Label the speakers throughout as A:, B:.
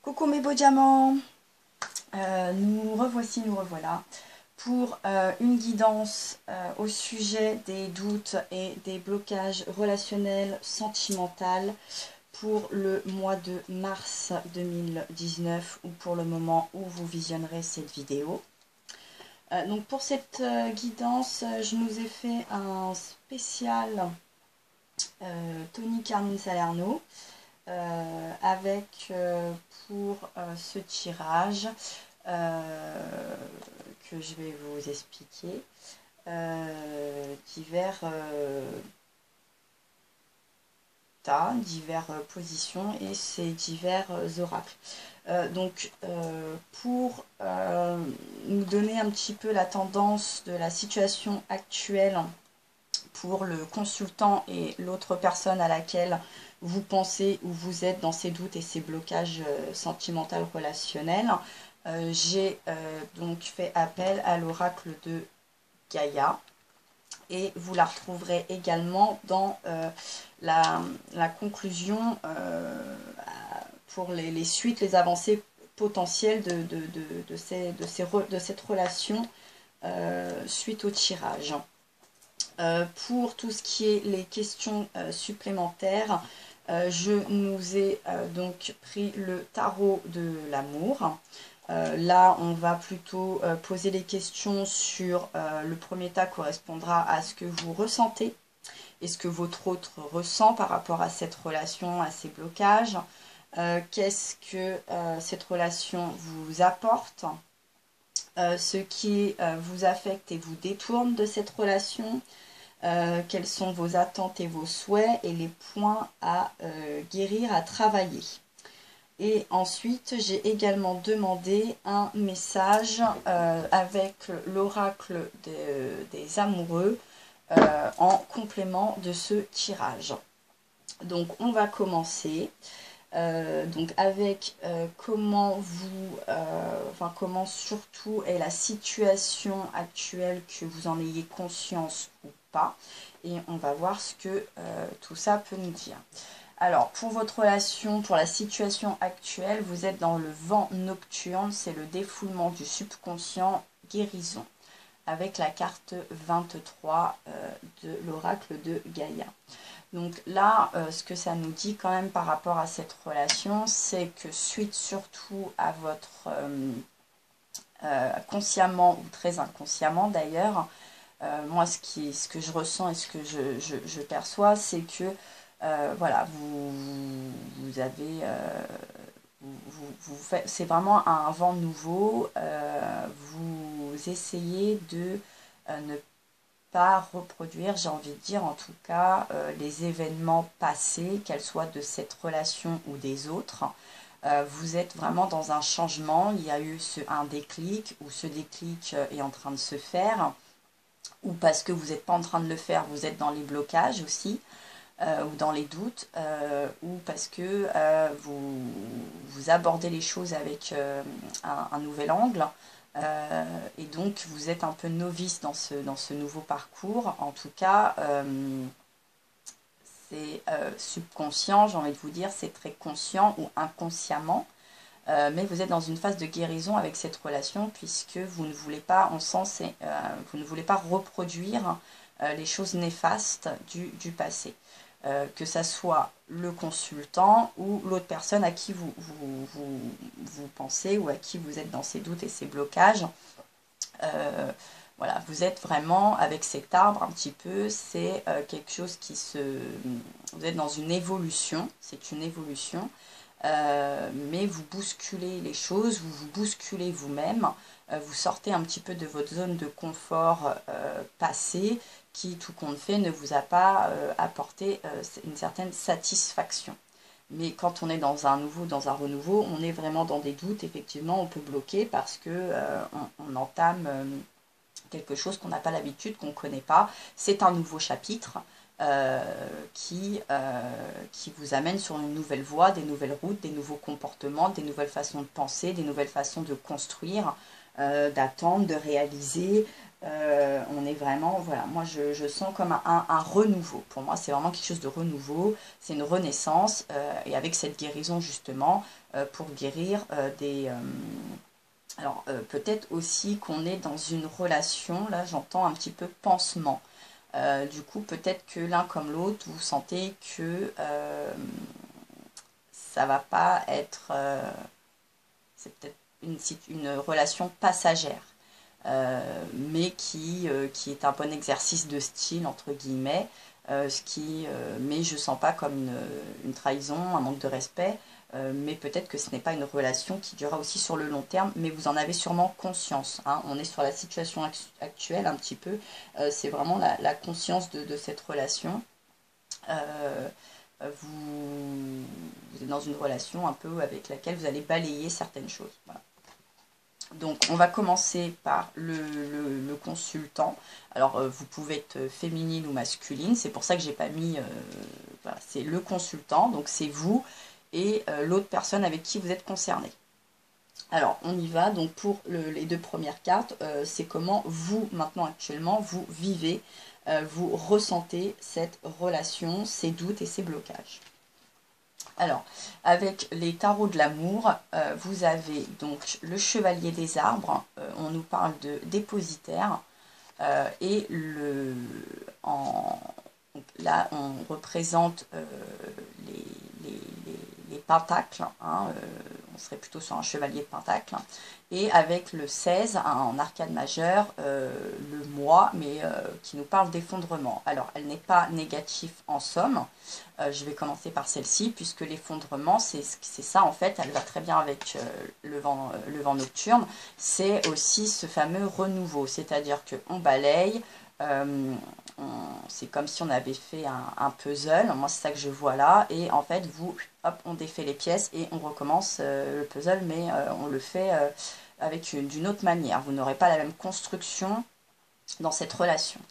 A: Coucou mes beaux diamants, nous revoici, nous revoilà pour une guidance au sujet des doutes et des blocages relationnels sentimentaux pour le mois de mars 2019 ou pour le moment où vous visionnerez cette vidéo. Donc pour cette guidance, je nous ai fait un spécial Tony Carmine Salerno. Avec pour ce tirage que je vais vous expliquer divers tas, diverses positions et ces divers oracles. Donc pour nous donner un petit peu la tendance de la situation actuelle pour le consultant et l'autre personne à laquelle vous pensez ou vous êtes dans ces doutes et ces blocages sentimentaux relationnels, j'ai donc fait appel à l'oracle de Gaïa et vous la retrouverez également dans la conclusion pour les suites, les avancées potentielles de cette relation suite au tirage. Pour tout ce qui est les questions supplémentaires, je nous ai donc pris le tarot de l'amour. Là, on va plutôt poser des questions sur le premier tas correspondra à ce que vous ressentez et ce que votre autre ressent par rapport à cette relation, à ces blocages. Qu'est-ce que cette relation vous apporte, ce qui vous affecte et vous détourne de cette relation. Quelles sont vos attentes et vos souhaits et les points à guérir, à travailler. Et ensuite, j'ai également demandé un message avec l'oracle des amoureux en complément de ce tirage. Donc, on va commencer. Donc avec comment comment surtout est la situation actuelle, que vous en ayez conscience ou pas, et on va voir ce que tout ça peut nous dire. Alors pour votre relation, pour la situation actuelle, vous êtes dans le vent nocturne, c'est le défoulement du subconscient, guérison, avec la carte 23 de l'oracle de Gaïa. Donc là, ce que ça nous dit quand même par rapport à cette relation, c'est que suite surtout à votre consciemment ou très inconsciemment d'ailleurs, moi ce que je ressens et ce que je perçois, c'est que voilà, vous avez c'est vraiment un vent nouveau, vous essayez de ne pas reproduire, j'ai envie de dire en tout cas, les événements passés, qu'elles soient de cette relation ou des autres. Vous êtes vraiment dans un changement, il y a eu un déclic, ou ce déclic est en train de se faire, ou parce que vous n'êtes pas en train de le faire, vous êtes dans les blocages aussi, ou dans les doutes, ou parce que vous abordez les choses avec un nouvel angle. Et donc vous êtes un peu novice dans ce nouveau parcours. En tout cas, c'est subconscient, j'ai envie de vous dire, c'est très conscient ou inconsciemment. Mais vous êtes dans une phase de guérison avec cette relation, puisque vous ne voulez pas, on sent, vous ne voulez pas reproduire les choses néfastes du passé. Que ça soit le consultant ou l'autre personne à qui vous pensez, ou à qui vous êtes dans ces doutes et ces blocages. Voilà, vous êtes vraiment avec cet arbre un petit peu, c'est quelque chose qui vous êtes dans une évolution, c'est une évolution, mais vous bousculez les choses, vous vous bousculez vous-même, vous sortez un petit peu de votre zone de confort passée, qui, tout compte fait, ne vous a pas apporté une certaine satisfaction. Mais quand on est dans un nouveau, dans un renouveau, on est vraiment dans des doutes, effectivement, on peut bloquer parce que on entame quelque chose qu'on n'a pas l'habitude, qu'on ne connaît pas. C'est un nouveau chapitre qui vous amène sur une nouvelle voie, des nouvelles routes, des nouveaux comportements, des nouvelles façons de penser, des nouvelles façons de construire, d'attendre, de réaliser, On est vraiment, voilà, moi je sens comme un renouveau. Pour moi, c'est vraiment quelque chose de renouveau, c'est une renaissance, et avec cette guérison justement, pour guérir alors peut-être aussi qu'on est dans une relation, là j'entends un petit peu pansement. Du coup, peut-être que l'un comme l'autre, vous sentez que ça va pas être, c'est peut-être une relation passagère. Mais qui est un bon exercice de style, entre guillemets, mais je ne sens pas comme une trahison, un manque de respect, mais peut-être que ce n'est pas une relation qui durera aussi sur le long terme, mais vous en avez sûrement conscience, hein. On est sur la situation actuelle un petit peu, c'est vraiment la conscience de cette relation. Euh, vous êtes dans une relation un peu avec laquelle vous allez balayer certaines choses. Voilà. Donc, on va commencer par le consultant. Alors, vous pouvez être féminine ou masculine. C'est pour ça que j'ai pas mis... voilà, c'est le consultant. Donc, c'est vous et l'autre personne avec qui vous êtes concerné. Alors, on y va. Donc, pour les deux premières cartes, c'est comment vous, maintenant, actuellement, vous vivez, vous ressentez cette relation, ces doutes et ces blocages. Alors, avec les tarots de l'amour, vous avez donc le chevalier des arbres, on nous parle de dépositaire, et là on représente les, les- les pentacles, hein, on serait plutôt sur un chevalier de pentacle, et avec le 16 en arcane majeure, le moi, mais qui nous parle d'effondrement. Alors, elle n'est pas négative en somme. Je vais commencer par celle-ci, puisque l'effondrement, c'est ça en fait, elle va très bien avec le vent nocturne, c'est aussi ce fameux renouveau, c'est-à-dire qu'on balaye, euh, c'est comme si on avait fait un puzzle, moi c'est ça que je vois là, et en fait vous, hop, on défait les pièces et on recommence le puzzle, mais on le fait avec d'une autre manière, vous n'aurez pas la même construction dans cette relation.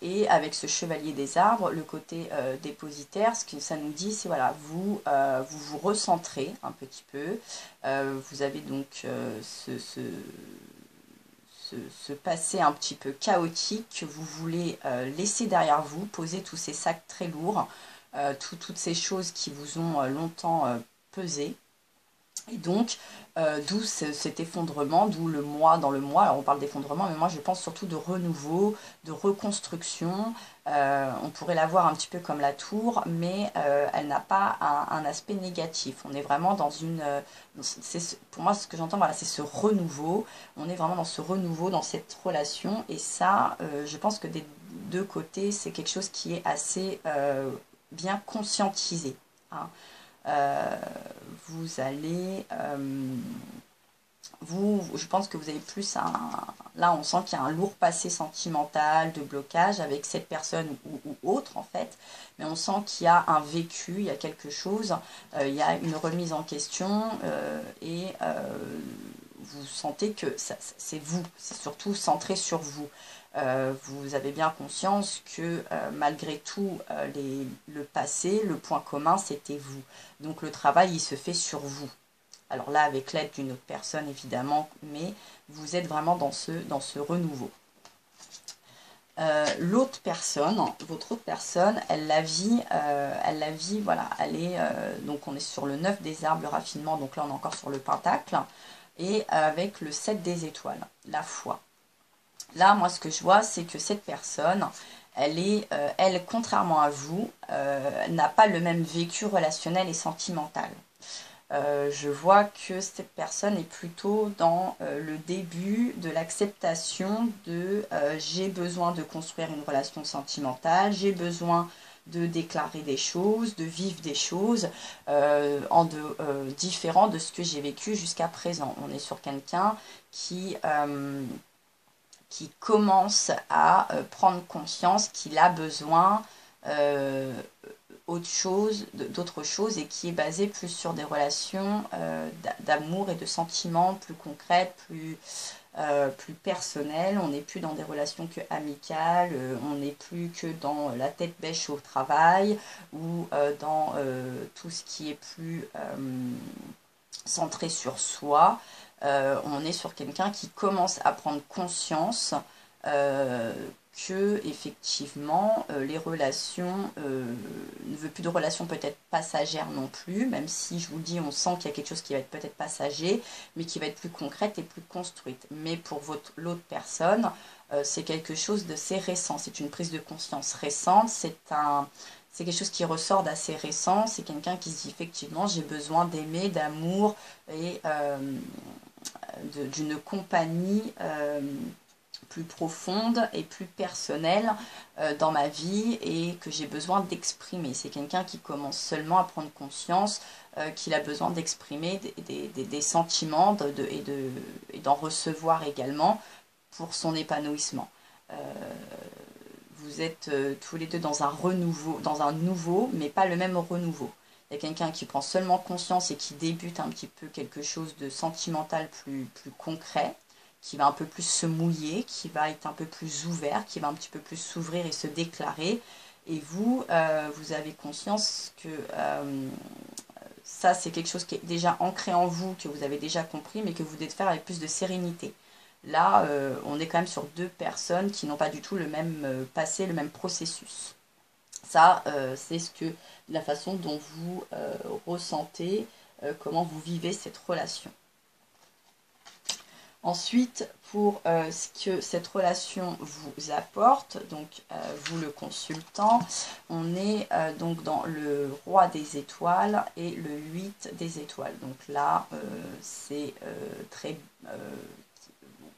A: Et avec ce chevalier des arbres, le côté dépositaire, ce que ça nous dit, c'est voilà, vous vous recentrez un petit peu. Vous avez donc ce passé un petit peu chaotique que vous voulez laisser derrière vous, poser tous ces sacs très lourds, toutes ces choses qui vous ont longtemps pesé. Et donc, d'où cet effondrement, d'où le moi dans le moi. Alors on parle d'effondrement, mais moi je pense surtout de renouveau, de reconstruction. On pourrait la voir un petit peu comme la tour, mais elle n'a pas un aspect négatif. On est vraiment dans une... pour moi, ce que j'entends, voilà, c'est ce renouveau. On est vraiment dans ce renouveau, dans cette relation. Et ça, je pense que des deux côtés, c'est quelque chose qui est assez bien conscientisé, hein. Euh, vous allez, je pense que vous avez plus là on sent qu'il y a un lourd passé sentimental, de blocage avec cette personne ou autre en fait, mais on sent qu'il y a un vécu, il y a quelque chose, il y a une remise en question, et vous sentez que c'est vous, c'est surtout centré sur vous. Vous avez bien conscience que malgré tout, le passé, le point commun, c'était vous. Donc le travail, il se fait sur vous. Alors là, avec l'aide d'une autre personne, évidemment, mais vous êtes vraiment dans ce renouveau. L'autre personne, votre autre personne, elle la vit, voilà, elle est, donc on est sur le 9 des arbres, le raffinement, donc là on est encore sur le pentacle, et avec le 7 des étoiles, la foi. Là, moi, ce que je vois, c'est que cette personne, elle, contrairement à vous, n'a pas le même vécu relationnel et sentimental. Je vois que cette personne est plutôt dans le début de l'acceptation de j'ai besoin de construire une relation sentimentale, j'ai besoin de déclarer des choses, de vivre des choses différents de ce que j'ai vécu jusqu'à présent. On est sur quelqu'un qui commence à prendre conscience qu'il a besoin d'autre chose et qui est basé plus sur des relations d'amour et de sentiments plus concrètes, plus personnelles. On n'est plus dans des relations que amicales, on n'est plus que dans la tête bêche au travail ou dans tout ce qui est plus centré sur soi. On est sur quelqu'un qui commence à prendre conscience que effectivement les relations ne veut plus de relations peut-être passagères non plus, même si je vous dis on sent qu'il y a quelque chose qui va être peut-être passager, mais qui va être plus concrète et plus construite. Mais pour l'autre personne, c'est quelque chose de assez récent, c'est une prise de conscience récente, c'est quelque chose qui ressort d'assez récent, c'est quelqu'un qui se dit effectivement j'ai besoin d'aimer, d'amour et d'une compagnie plus profonde et plus personnelle dans ma vie et que j'ai besoin d'exprimer. C'est quelqu'un qui commence seulement à prendre conscience qu'il a besoin d'exprimer des sentiments et d'en recevoir également pour son épanouissement. Vous êtes tous les deux dans un renouveau, dans un nouveau, mais pas le même renouveau. Il y a quelqu'un qui prend seulement conscience et qui débute un petit peu quelque chose de sentimental plus concret, qui va un peu plus se mouiller, qui va être un peu plus ouvert, qui va un petit peu plus s'ouvrir et se déclarer. Et vous, vous avez conscience que ça, c'est quelque chose qui est déjà ancré en vous, que vous avez déjà compris, mais que vous devez faire avec plus de sérénité. Là, on est quand même sur deux personnes qui n'ont pas du tout le même passé, le même processus. Ça, c'est la façon dont vous ressentez, comment vous vivez cette relation. Ensuite, pour ce que cette relation vous apporte, donc vous le consultant, on est donc dans le roi des étoiles et le 8 des étoiles. Donc là, c'est très...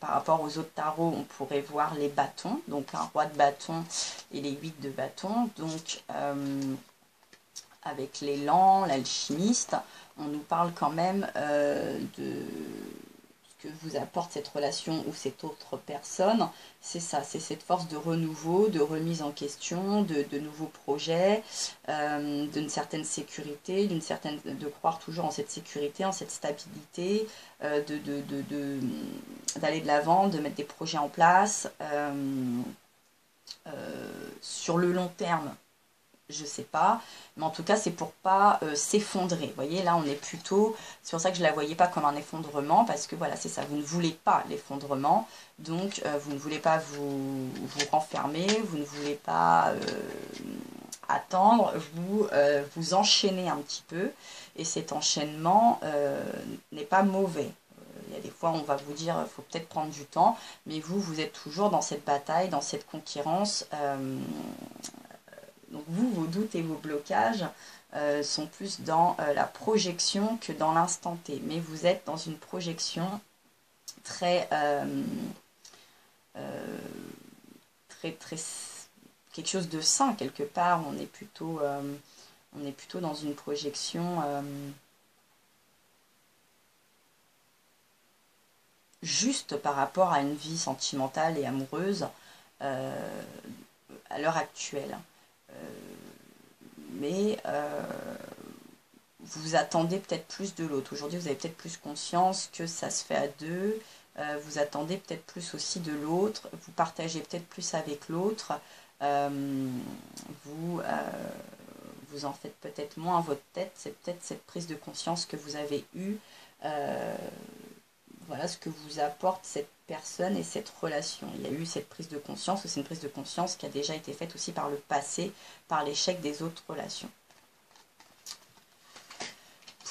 A: par rapport aux autres tarots, on pourrait voir les bâtons, donc un roi de bâtons et les 8 de bâtons. Donc avec l'élan, l'alchimiste, on nous parle quand même de ce que vous apporte cette relation ou cette autre personne. C'est ça, c'est cette force de renouveau, de remise en question, de nouveaux projets, d'une certaine sécurité, de croire toujours en cette sécurité, en cette stabilité, d'aller de l'avant, de mettre des projets en place. Sur le long terme, je sais pas, mais en tout cas c'est pour pas s'effondrer. Vous voyez, là on est plutôt, c'est pour ça que je la voyais pas comme un effondrement, parce que voilà, c'est ça, vous ne voulez pas l'effondrement, donc vous ne voulez pas vous renfermer, vous ne voulez pas attendre, vous enchaînez un petit peu, et cet enchaînement n'est pas mauvais. Il y a des fois, on va vous dire, il faut peut-être prendre du temps, mais vous êtes toujours dans cette bataille, dans cette concurrence. Donc vos doutes et vos blocages sont plus dans la projection que dans l'instant T. Mais vous êtes dans une projection très, très quelque chose de sain quelque part. On est plutôt dans une projection juste par rapport à une vie sentimentale et amoureuse à l'heure actuelle. Mais vous attendez peut-être plus de l'autre. Aujourd'hui, vous avez peut-être plus conscience que ça se fait à deux. Vous attendez peut-être plus aussi de l'autre. Vous partagez peut-être plus avec l'autre. Vous en faites peut-être moins à votre tête. C'est peut-être cette prise de conscience que vous avez eue. Voilà ce que vous apporte cette personne et cette relation. Il y a eu cette prise de conscience, c'est une prise de conscience qui a déjà été faite aussi par le passé, par l'échec des autres relations.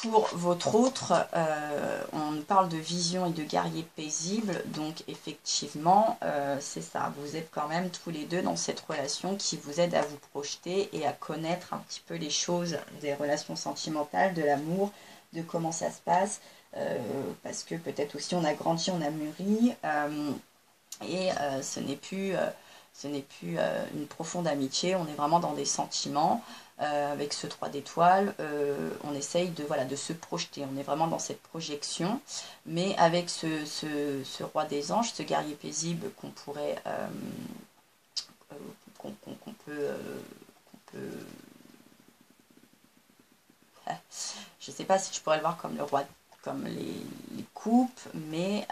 A: Pour votre autre, on parle de vision et de guerrier paisible, donc effectivement, c'est ça, vous êtes quand même tous les deux dans cette relation qui vous aide à vous projeter et à connaître un petit peu les choses des relations sentimentales, de l'amour, de comment ça se passe, parce que peut-être aussi on a grandi, on a mûri, et ce n'est plus une profonde amitié, on est vraiment dans des sentiments. Avec ce 3 d'étoiles, on essaye de se projeter, on est vraiment dans cette projection, mais avec ce roi des anges, ce guerrier paisible qu'on pourrait, qu'on peut, je ne sais pas si je pourrais le voir comme le roi, comme les coupes, mais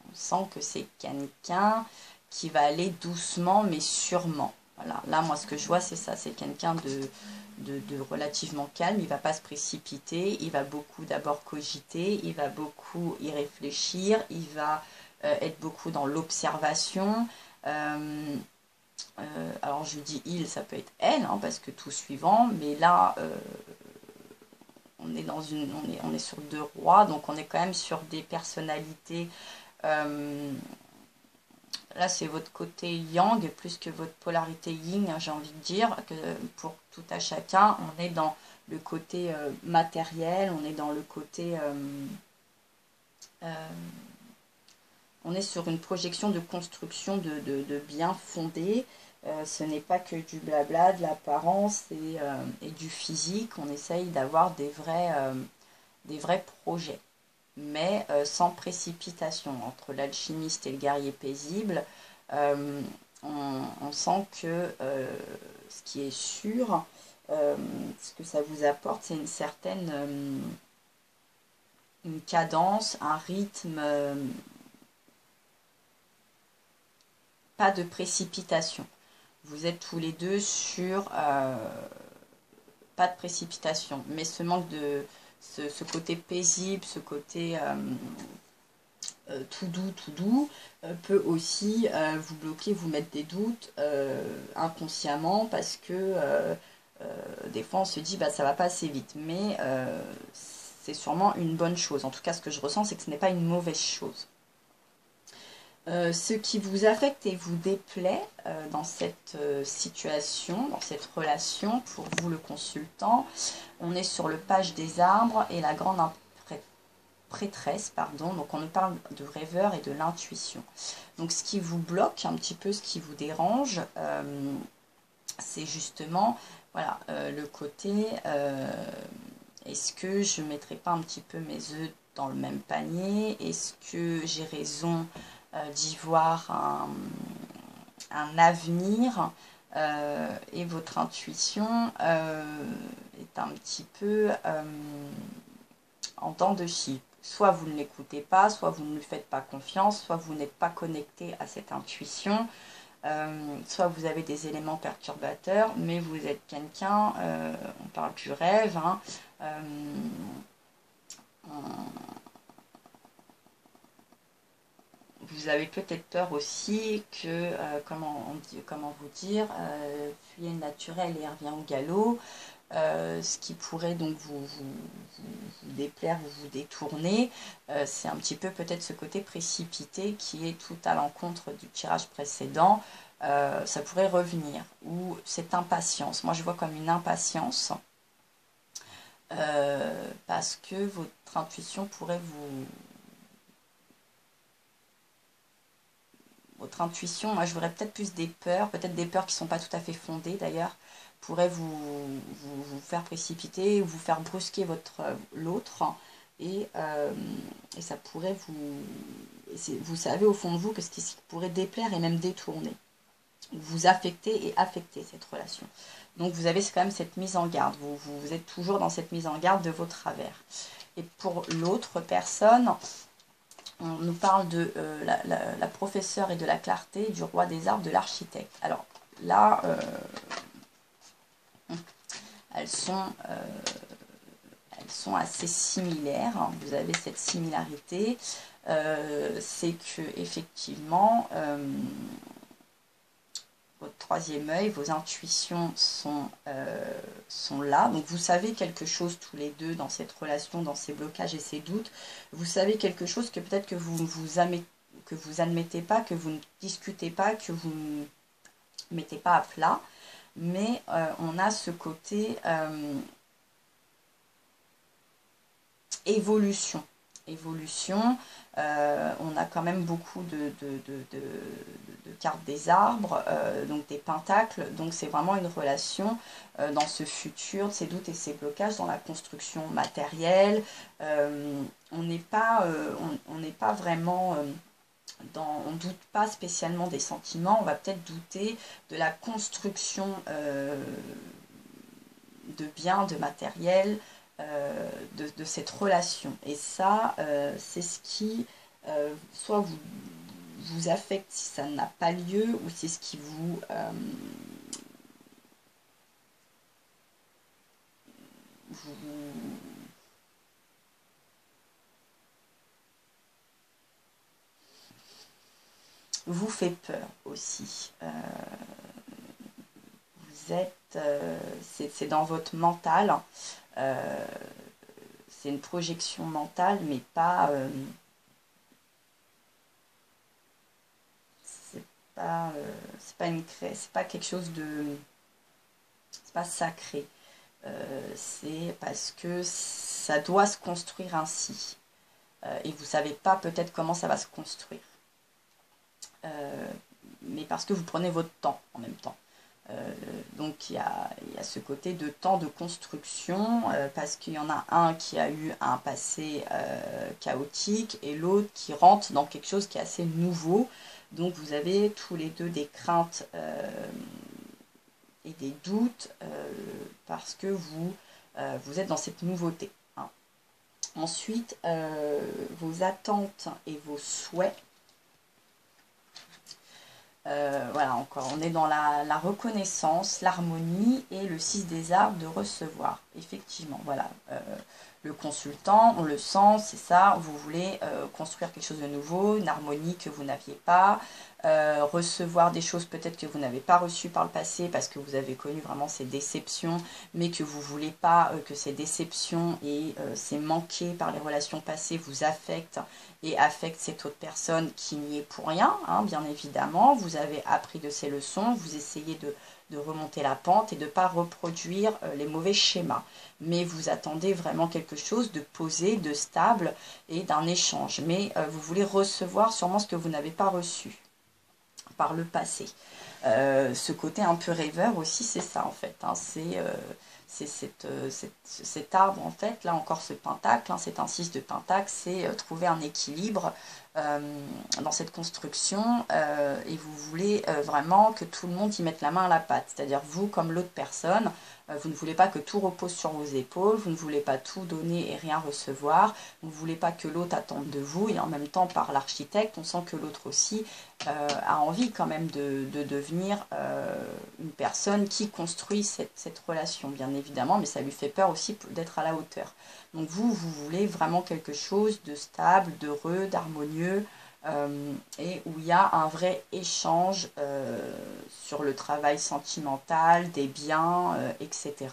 A: on sent que c'est quelqu'un qui va aller doucement mais sûrement. Voilà, là, moi, ce que je vois, c'est ça. C'est quelqu'un de relativement calme. Il ne va pas se précipiter. Il va beaucoup d'abord cogiter. Il va beaucoup y réfléchir. Il va être beaucoup dans l'observation. Alors, je dis il, ça peut être elle, hein, parce que tout suivant. Mais là, on est on est sur deux rois. Donc, on est quand même sur des personnalités... Là, c'est votre côté yang plus que votre polarité yin, hein, j'ai envie de dire, que pour tout à chacun, on est dans le côté matériel, on est dans le côté... on est sur une projection de construction de biens fondés. Ce n'est pas que du blabla, de l'apparence et du physique. On essaye d'avoir des vrais projets, mais sans précipitation. Entre l'alchimiste et le guerrier paisible, on sent que ce qui est sûr, ce que ça vous apporte, c'est une certaine une cadence, un rythme, pas de précipitation. Vous êtes tous les deux sur pas de précipitation, mais ce manque de ce côté paisible, ce côté tout doux, peut aussi vous bloquer, vous mettre des doutes inconsciemment, parce que des fois on se dit bah ça va pas assez vite, mais c'est sûrement une bonne chose. En tout cas, ce que je ressens, c'est que ce n'est pas une mauvaise chose. Ce qui vous affecte et vous déplaît dans cette situation, dans cette relation, pour vous le consultant, on est sur le page des arbres et la grande prêtresse, pardon. Donc on nous parle de rêveur et de l'intuition. Donc ce qui vous bloque un petit peu, ce qui vous dérange, c'est justement voilà, le côté est-ce que je ne mettrai pas un petit peu mes œufs dans le même panier? Est-ce que j'ai raison d'y voir un avenir? Et votre intuition est un petit peu en dents de scie. Soit vous ne l'écoutez pas, soit vous ne lui faites pas confiance, soit vous n'êtes pas connecté à cette intuition, soit vous avez des éléments perturbateurs, mais vous êtes quelqu'un, on parle du rêve, hein, vous avez peut-être peur aussi que, comment vous dire, fuyez le naturel et revient au galop, ce qui pourrait donc vous déplaire, vous détourner, c'est un petit peu peut-être ce côté précipité qui est tout à l'encontre du tirage précédent, ça pourrait revenir, ou cette impatience, moi je vois comme une impatience, parce que votre intuition pourrait votre intuition, moi je verrais peut-être plus des peurs, peut-être des peurs qui ne sont pas tout à fait fondées d'ailleurs, pourraient vous faire précipiter, vous faire brusquer l'autre, et ça pourrait vous savez au fond de vous que ce qui pourrait déplaire et même détourner, vous affecter et affecter cette relation. Donc vous avez quand même cette mise en garde, vous êtes toujours dans cette mise en garde de vos travers. Et pour l'autre personne, on nous parle de la professeure et de la clarté, du roi des arbres, de l'architecte. Alors là, elles sont assez similaires, hein. Vous avez cette similarité, c'est que effectivement votre troisième œil, vos intuitions sont là. Donc vous savez quelque chose tous les deux dans cette relation, dans ces blocages et ces doutes. Vous savez quelque chose que peut-être que vous admettez pas, que vous ne discutez pas, que vous ne mettez pas à plat. Mais on a ce côté évolution. On a quand même beaucoup de cartes des arbres, donc des pentacles, donc c'est vraiment une relation dans ce futur, ces doutes et ces blocages, dans la construction matérielle. On n'est pas vraiment on ne doute pas spécialement des sentiments, on va peut-être douter de la construction de biens, de matériel, de cette relation. Et ça, c'est ce qui soit vous affecte si ça n'a pas lieu, ou c'est ce qui vous vous fait peur aussi. Vous êtes, c'est dans votre mental, c'est une projection mentale, mais pas, c'est pas c'est pas quelque chose de, c'est pas sacré. C'est parce que ça doit se construire ainsi. Et vous savez pas peut-être comment ça va se construire. Mais parce que vous prenez votre temps en même temps. Donc il y a ce côté de temps de construction, parce qu'il y en a un qui a eu un passé chaotique et l'autre qui rentre dans quelque chose qui est assez nouveau. Donc vous avez tous les deux des craintes et des doutes parce que vous êtes dans cette nouveauté. Hein. Ensuite, vos attentes et vos souhaits. Voilà, encore, on est dans la reconnaissance, l'harmonie et le 6 des arts de recevoir. Effectivement, voilà. Le consultant, on le sent, c'est ça, vous voulez construire quelque chose de nouveau, une harmonie que vous n'aviez pas, recevoir des choses peut-être que vous n'avez pas reçues par le passé parce que vous avez connu vraiment ces déceptions, mais que vous ne voulez pas que ces déceptions et ces manqués par les relations passées vous affectent et affectent cette autre personne qui n'y est pour rien, hein, bien évidemment. Vous avez appris de ces leçons, vous essayez de remonter la pente et de ne pas reproduire les mauvais schémas. Mais vous attendez vraiment quelque chose de posé, de stable et d'un échange. Mais vous voulez recevoir sûrement ce que vous n'avez pas reçu par le passé. Ce côté un peu rêveur aussi, c'est ça en fait. Hein, c'est cet arbre en fait, là encore ce pentacle, hein, c'est un 6 de pentacle, c'est trouver un équilibre dans cette construction et vous voulez vraiment que tout le monde y mette la main à la pâte, c'est-à-dire vous comme l'autre personne, vous ne voulez pas que tout repose sur vos épaules, vous ne voulez pas tout donner et rien recevoir, vous ne voulez pas que l'autre attende de vous et en même temps par l'architecte, on sent que l'autre aussi a envie quand même de devenir une personne qui construit cette relation, bien évidemment, mais ça lui fait peur aussi d'être à la hauteur. Donc vous voulez vraiment quelque chose de stable, d'heureux, d'harmonieux, et où il y a un vrai échange sur le travail sentimental, des biens, etc.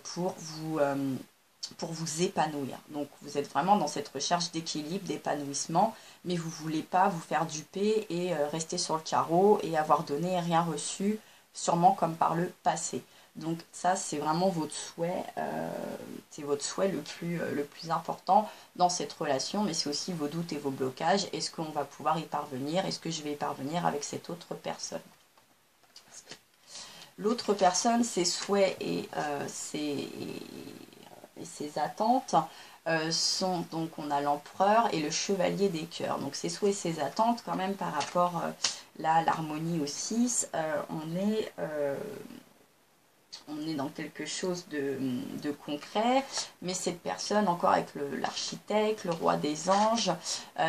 A: Pour vous épanouir. Donc vous êtes vraiment dans cette recherche d'équilibre, d'épanouissement, mais vous ne voulez pas vous faire duper et rester sur le carreau et avoir donné et rien reçu, sûrement comme par le passé. Donc ça, c'est vraiment votre souhait, c'est votre souhait le plus important dans cette relation, mais c'est aussi vos doutes et vos blocages. Est-ce qu'on va pouvoir y parvenir? Est-ce que je vais y parvenir avec cette autre personne? L'autre personne, ses souhaits et ses attentes sont, donc on a l'empereur et le chevalier des cœurs. Donc ses souhaits et ses attentes, quand même par rapport là, à l'harmonie au 6, on est dans quelque chose de concret, mais cette personne, encore avec l'architecte, le roi des anges,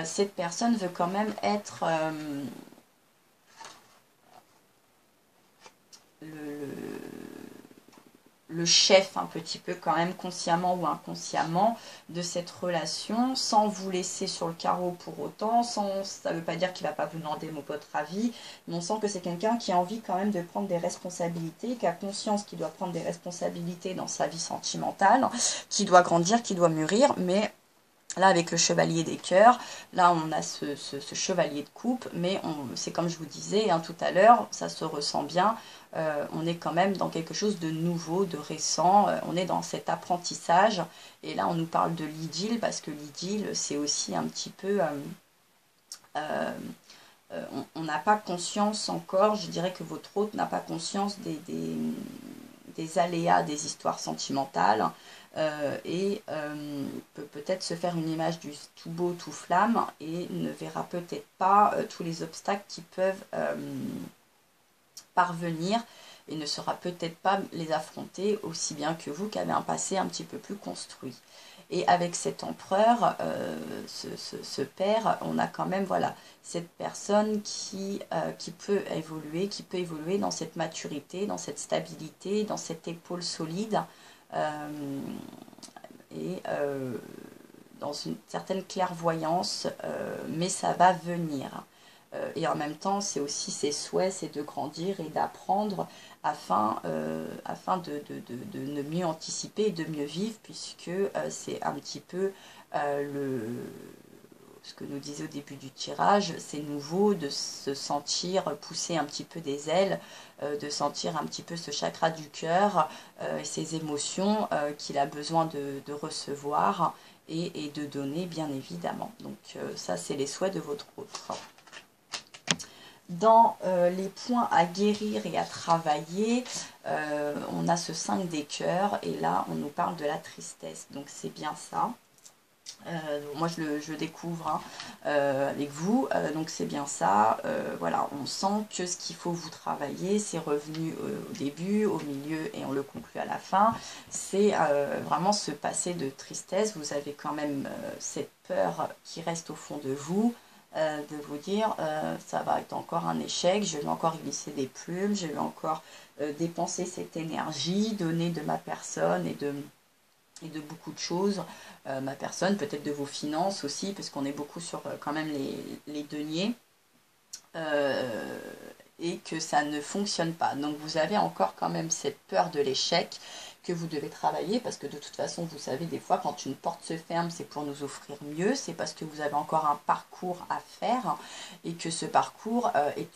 A: cette personne veut quand même être le chef un petit peu quand même, consciemment ou inconsciemment, de cette relation, sans vous laisser sur le carreau pour autant, ça ne veut pas dire qu'il ne va pas vous demander votre avis, mais on sent que c'est quelqu'un qui a envie quand même de prendre des responsabilités, qui a conscience qu'il doit prendre des responsabilités dans sa vie sentimentale, qui doit grandir, qui doit mûrir, mais là, avec le chevalier des cœurs, là, on a ce chevalier de coupe, mais c'est comme je vous disais hein, tout à l'heure, ça se ressent bien, on est quand même dans quelque chose de nouveau, de récent, on est dans cet apprentissage, et là, on nous parle de l'idylle, parce que l'idylle, c'est aussi un petit peu... on n'a pas conscience encore, je dirais que votre hôte n'a pas conscience des aléas des histoires sentimentales, et peut peut-être se faire une image du tout beau, tout flamme, et ne verra peut-être pas tous les obstacles qui peuvent parvenir, et ne saura peut-être pas les affronter aussi bien que vous, qui avez un passé un petit peu plus construit. Et avec cet empereur, ce père, on a quand même voilà, cette personne qui peut évoluer dans cette maturité, dans cette stabilité, dans cette épaule solide, et dans une certaine clairvoyance, mais ça va venir. Et en même temps, c'est aussi ses souhaits, c'est de grandir et d'apprendre afin de mieux anticiper et de mieux vivre, puisque c'est un petit peu ce que nous disait au début du tirage, c'est nouveau de se sentir pousser un petit peu des ailes, de sentir un petit peu ce chakra du cœur et ces émotions qu'il a besoin de recevoir et de donner, bien évidemment. Donc ça, c'est les souhaits de votre autre. Dans les points à guérir et à travailler, on a ce 5 des cœurs, et là, on nous parle de la tristesse. Donc c'est bien ça. Moi je le découvre hein, avec vous, donc c'est bien ça. Voilà, on sent que ce qu'il faut vous travailler, c'est revenu au début, au milieu et on le conclut à la fin. C'est vraiment se passer de tristesse. Vous avez quand même cette peur qui reste au fond de vous, de vous dire ça va être encore un échec, je vais encore glisser des plumes, je vais encore dépenser cette énergie, donner de ma personne et de beaucoup de choses, ma personne, peut-être de vos finances aussi, parce qu'on est beaucoup sur quand même les deniers, et que ça ne fonctionne pas. Donc vous avez encore quand même cette peur de l'échec que vous devez travailler, parce que de toute façon, vous savez, des fois, quand une porte se ferme, c'est pour nous offrir mieux, c'est parce que vous avez encore un parcours à faire, et que ce parcours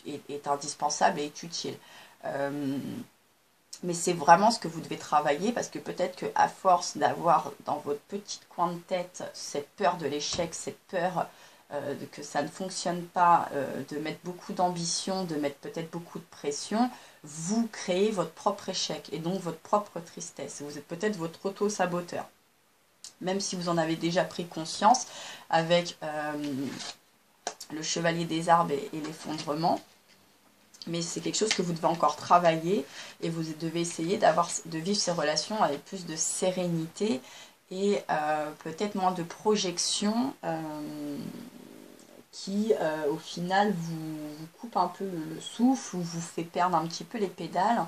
A: est indispensable et est utile. Mais c'est vraiment ce que vous devez travailler, parce que peut-être qu'à force d'avoir dans votre petit coin de tête cette peur de l'échec, cette peur que ça ne fonctionne pas, de mettre beaucoup d'ambition, de mettre peut-être beaucoup de pression, vous créez votre propre échec et donc votre propre tristesse. Vous êtes peut-être votre auto-saboteur. Même si vous en avez déjà pris conscience avec le chevalier des arbres et l'effondrement. Mais c'est quelque chose que vous devez encore travailler et vous devez essayer de vivre ces relations avec plus de sérénité et peut-être moins de projection qui au final vous coupe un peu le souffle ou vous fait perdre un petit peu les pédales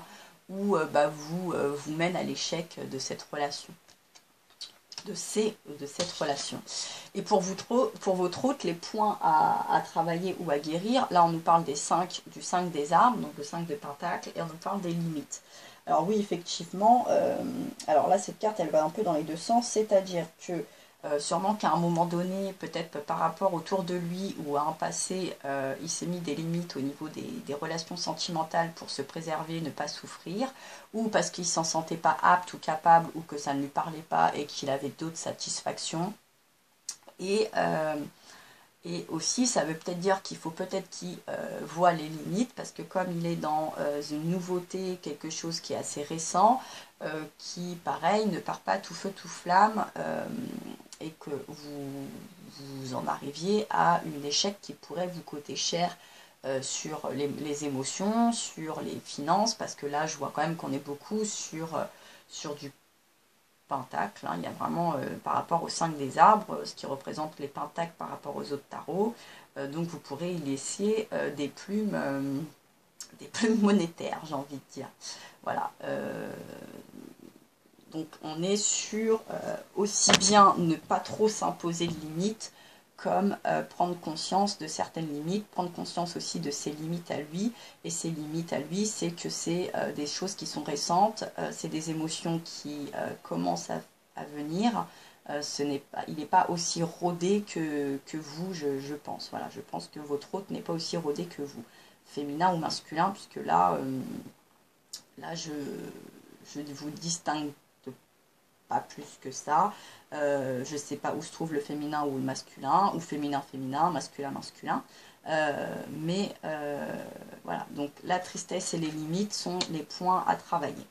A: ou vous mène à l'échec de cette relation. De cette relation. Et pour votre autre, les points à travailler ou à guérir, là on nous parle du 5 des arbres, donc le 5 de pentacles, et on nous parle des limites. Alors oui, effectivement, alors là cette carte elle va un peu dans les deux sens, c'est-à-dire que sûrement qu'à un moment donné, peut-être par rapport autour de lui ou à un passé, il s'est mis des limites au niveau des relations sentimentales pour se préserver, ne pas souffrir, ou parce qu'il ne s'en sentait pas apte ou capable, ou que ça ne lui parlait pas et qu'il avait d'autres satisfactions. Et aussi, ça veut peut-être dire qu'il faut peut-être qu'il voit les limites, parce que comme il est dans une nouveauté, quelque chose qui est assez récent, qui, pareil, ne part pas tout feu, tout flamme, et que vous en arriviez à un échec qui pourrait vous coûter cher sur les émotions, sur les finances, parce que là, je vois quand même qu'on est beaucoup sur du pentacles, hein. Il y a vraiment par rapport aux 5 des arbres, ce qui représente les pentacles par rapport aux autres tarots, donc vous pourrez y laisser des plumes monétaires, j'ai envie de dire. Voilà. Donc on est sur aussi bien ne pas trop s'imposer de limites, comme prendre conscience de certaines limites, prendre conscience aussi de ses limites à lui, et ses limites à lui, c'est que c'est des choses qui sont récentes, c'est des émotions qui commencent à venir, il n'est pas aussi rodé que vous, je pense. Voilà, je pense que votre hôte n'est pas aussi rodé que vous, féminin ou masculin, puisque là, je vous distingue pas plus que ça. Je ne sais pas où se trouve le féminin ou le masculin, ou féminin, masculin. Mais voilà, donc la tristesse et les limites sont les points à travailler.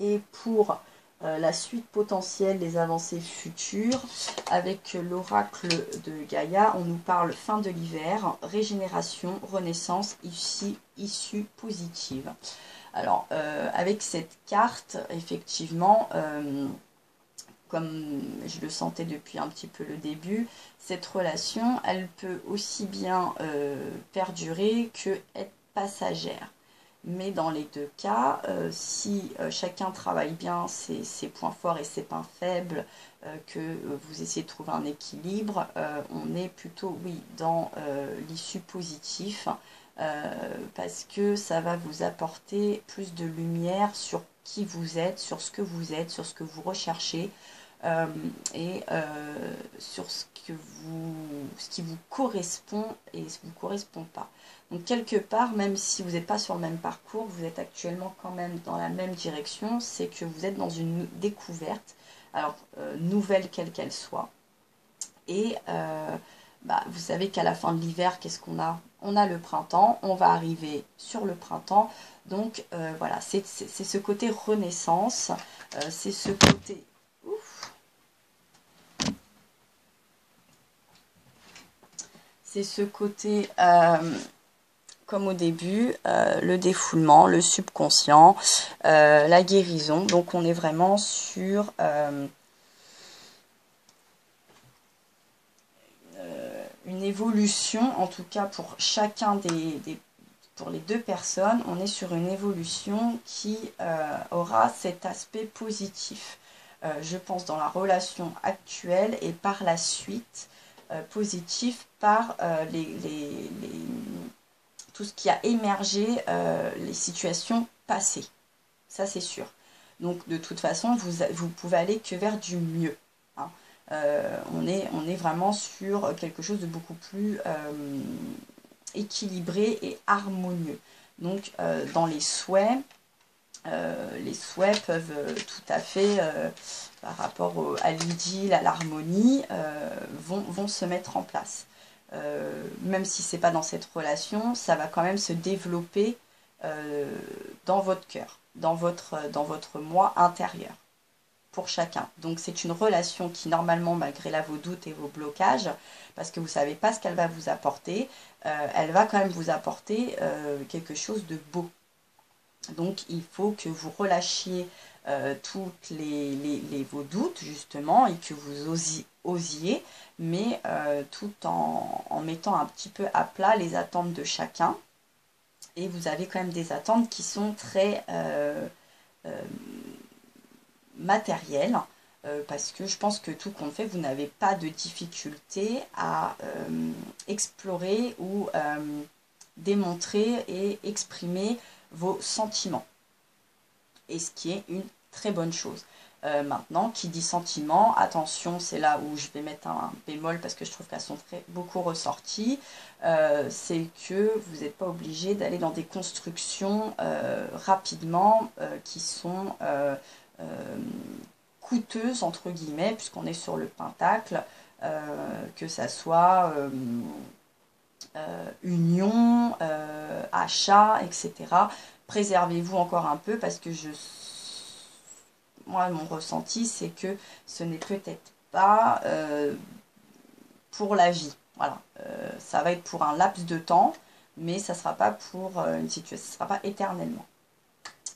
A: Et pour la suite potentielle des avancées futures, avec l'oracle de Gaïa, on nous parle fin de l'hiver, régénération, renaissance, issue positive. Alors, avec cette carte, effectivement, comme je le sentais depuis un petit peu le début, cette relation, elle peut aussi bien perdurer que être passagère. Mais dans les deux cas, si chacun travaille bien ses points forts et ses points faibles, que vous essayez de trouver un équilibre, on est plutôt, oui, dans l'issue positive, parce que ça va vous apporter plus de lumière sur qui vous êtes, sur ce que vous êtes, sur ce que vous recherchez, et sur ce qui vous correspond et ce qui ne vous correspond pas. Donc quelque part, même si vous n'êtes pas sur le même parcours, vous êtes actuellement quand même dans la même direction, c'est que vous êtes dans une découverte, alors nouvelle quelle qu'elle soit. Et vous savez qu'à la fin de l'hiver, qu'est-ce qu'on a? On a le printemps, on va arriver sur le printemps. Donc voilà, c'est ce côté renaissance, c'est ce côté... C'est ce côté, comme au début, le défoulement, le subconscient, la guérison. Donc on est vraiment sur une évolution, en tout cas pour chacun pour les deux personnes, on est sur une évolution qui aura cet aspect positif. Je pense dans la relation actuelle et par la suite, positif par tout ce qui a émergé, les situations passées. Ça, c'est sûr. Donc, de toute façon, vous pouvez aller que vers du mieux. Hein. On est vraiment sur quelque chose de beaucoup plus équilibré et harmonieux. Donc, dans les souhaits peuvent tout à fait, par rapport à l'idylle, à l'harmonie, vont se mettre en place. Même si c'est pas dans cette relation, ça va quand même se développer dans votre cœur, dans votre moi intérieur, pour chacun. Donc c'est une relation qui normalement, malgré là vos doutes et vos blocages, parce que vous savez pas ce qu'elle va vous apporter, elle va quand même vous apporter quelque chose de beau. Donc il faut que vous relâchiez toutes vos doutes justement et que vous osiez, mais tout en mettant un petit peu à plat les attentes de chacun. Et vous avez quand même des attentes qui sont très matérielles, parce que je pense que tout compte fait, vous n'avez pas de difficulté à explorer ou démontrer et exprimer vos sentiments. Et ce qui est une très bonne chose. Maintenant, qui dit sentiment, attention, c'est là où je vais mettre un bémol parce que je trouve qu'elles sont beaucoup ressorties, c'est que vous n'êtes pas obligé d'aller dans des constructions rapidement qui sont coûteuses, entre guillemets, puisqu'on est sur le pentacle, que ça soit union, achat, etc. Préservez-vous encore un peu parce que moi, mon ressenti, c'est que ce n'est peut-être pas pour la vie. Voilà, ça va être pour un laps de temps, mais ça ne sera pas pour une situation, ça ne sera pas éternellement.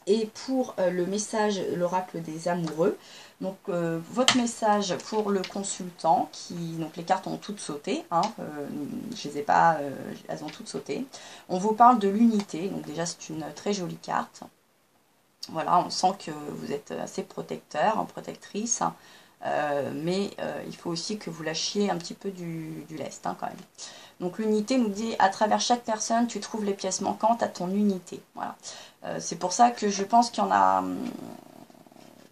A: Et pour le message, l'oracle des amoureux, donc votre message pour le consultant, donc les cartes ont toutes sauté, hein, je les ai pas, elles ont toutes sauté. On vous parle de l'unité, donc déjà c'est une très jolie carte. Voilà, on sent que vous êtes assez protecteur, protectrice, mais il faut aussi que vous lâchiez un petit peu du lest, hein, quand même. Donc l'unité nous dit, à travers chaque personne, tu trouves les pièces manquantes à ton unité. Voilà. C'est pour ça que je pense qu'il y en a,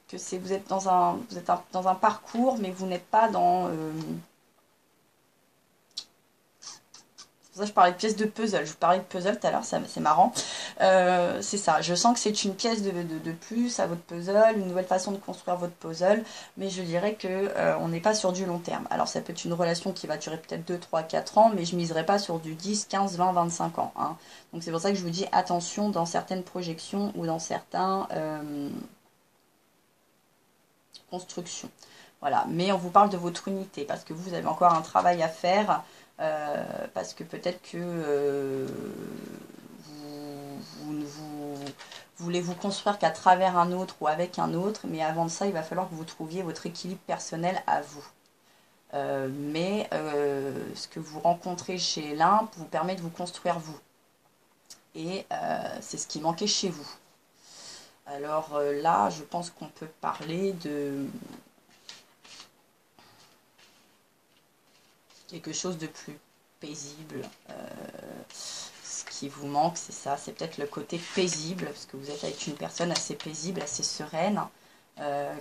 A: que vous êtes dans un parcours, mais vous n'êtes pas dans... C'est pour ça que je parlais de pièces de puzzle. Je vous parlais de puzzle tout à l'heure, c'est marrant. C'est ça, je sens que c'est une pièce de plus à votre puzzle, une nouvelle façon de construire votre puzzle, mais je dirais que on n'est pas sur du long terme. Alors ça peut être une relation qui va durer peut-être 2, 3, 4 ans, mais je miserai pas sur du 10, 15, 20, 25 ans. Hein. Donc c'est pour ça que je vous dis attention dans certaines projections ou dans certains constructions. Voilà, mais on vous parle de votre unité, parce que vous avez encore un travail à faire, parce que peut-être que vous voulez vous construire qu'à travers un autre ou avec un autre, mais avant de ça, il va falloir que vous trouviez votre équilibre personnel à vous. Ce que vous rencontrez chez l'un vous permet de vous construire vous. et c'est ce qui manquait chez vous. Alors là, je pense qu'on peut parler de quelque chose de plus paisible. Ce qui vous manque, c'est ça, c'est peut-être le côté paisible, parce que vous êtes avec une personne assez paisible, assez sereine,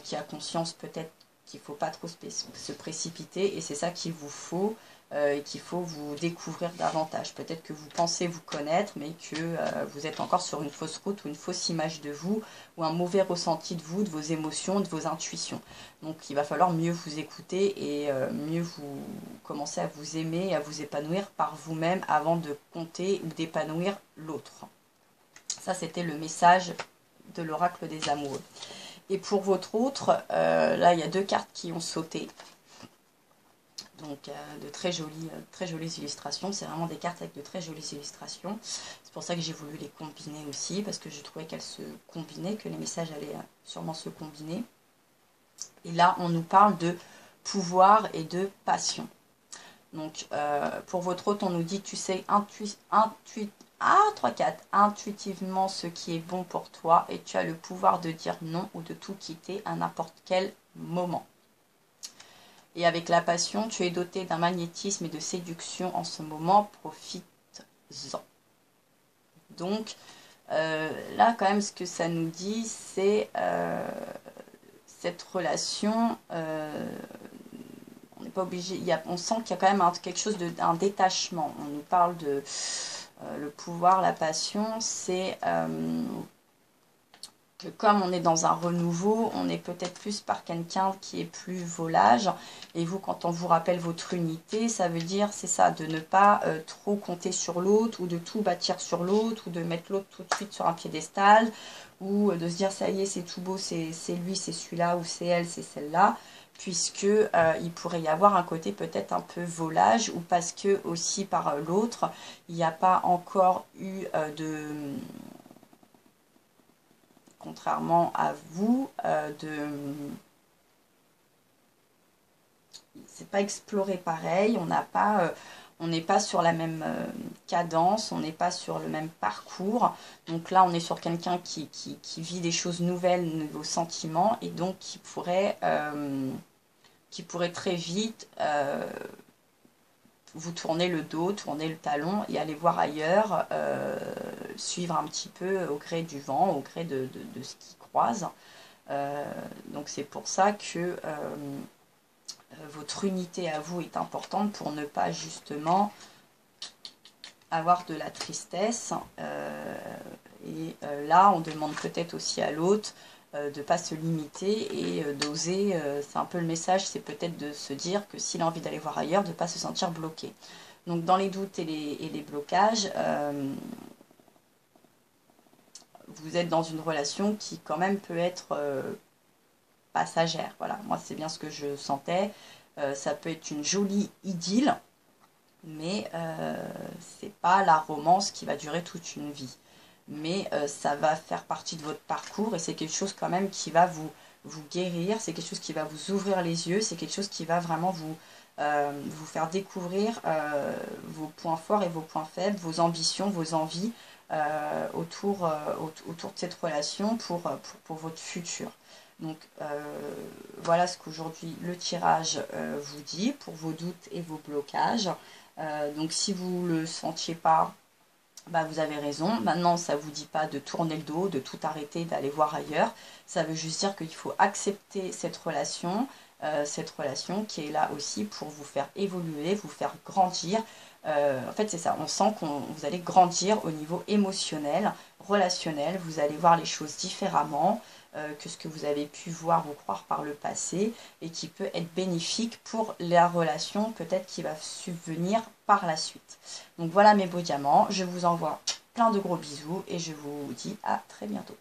A: qui a conscience peut-être qu'il ne faut pas trop se précipiter, et c'est ça qu'il vous faut, et qu'il faut vous découvrir davantage. Peut-être que vous pensez vous connaître, mais que vous êtes encore sur une fausse route, ou une fausse image de vous, ou un mauvais ressenti de vous, de vos émotions, de vos intuitions. Donc il va falloir mieux vous écouter, et mieux vous commencer à vous aimer, à vous épanouir par vous-même, avant de compter ou d'épanouir l'autre. Ça, c'était le message de l'oracle des amoureux. Et pour votre autre, là, il y a 2 cartes qui ont sauté. Donc, de très jolies illustrations. C'est vraiment des cartes avec de très jolies illustrations. C'est pour ça que j'ai voulu les combiner aussi, parce que je trouvais qu'elles se combinaient, que les messages allaient sûrement se combiner. Et là, on nous parle de pouvoir et de passion. Donc, pour votre hôte, on nous dit, tu sais intuitivement ce qui est bon pour toi, et tu as le pouvoir de dire non ou de tout quitter à n'importe quel moment. Et avec la passion, tu es doté d'un magnétisme et de séduction en ce moment, profite-en. Donc, là, quand même, ce que ça nous dit, c'est cette relation, on n'est pas obligé, on sent qu'il y a quand même quelque chose d'un détachement. On nous parle de le pouvoir, la passion, c'est que comme on est dans un renouveau, on est peut-être plus par quelqu'un qui est plus volage. Et vous, quand on vous rappelle votre unité, ça veut dire, c'est ça, de ne pas trop compter sur l'autre, ou de tout bâtir sur l'autre, ou de mettre l'autre tout de suite sur un piédestal, ou de se dire, ça y est, c'est tout beau, c'est lui, c'est celui-là, ou c'est elle, c'est celle-là, puisque il pourrait y avoir un côté peut-être un peu volage, ou parce que aussi par l'autre, il n'y a pas encore eu contrairement à vous, c'est pas exploré pareil, on n'est pas sur la même cadence, on n'est pas sur le même parcours. Donc là, on est sur quelqu'un qui vit des choses nouvelles, nouveaux sentiments, et donc qui pourrait très vite vous tourner le dos, tourner le talon et aller voir ailleurs, suivre un petit peu au gré du vent, au gré de ce qui croise. Donc c'est pour ça que votre unité à vous est importante, pour ne pas justement avoir de la tristesse. Là, on demande peut-être aussi à l'autre de ne pas se limiter, et d'oser, c'est un peu le message, c'est peut-être de se dire que s'il a envie d'aller voir ailleurs, de ne pas se sentir bloqué. Donc dans les doutes et les blocages, vous êtes dans une relation qui quand même peut être passagère. Voilà, moi c'est bien ce que je sentais. Ça peut être une jolie idylle, mais c'est pas la romance qui va durer toute une vie. Mais ça va faire partie de votre parcours, et c'est quelque chose quand même qui va vous guérir, c'est quelque chose qui va vous ouvrir les yeux, c'est quelque chose qui va vraiment vous faire découvrir vos points forts et vos points faibles, vos ambitions, vos envies autour de cette relation pour votre futur. Donc voilà ce qu'aujourd'hui le tirage vous dit pour vos doutes et vos blocages. Donc si vous ne le sentiez pas, bah, vous avez raison. Maintenant, ça ne vous dit pas de tourner le dos, de tout arrêter, d'aller voir ailleurs. Ça veut juste dire qu'il faut accepter cette relation qui est là aussi pour vous faire évoluer, vous faire grandir. En fait, c'est ça, on sent que vous allez grandir au niveau émotionnel, relationnel, vous allez voir les choses différemment que ce que vous avez pu voir ou croire par le passé, et qui peut être bénéfique pour la relation peut-être qui va subvenir par la suite. Donc voilà mes beaux diamants, je vous envoie plein de gros bisous et je vous dis à très bientôt.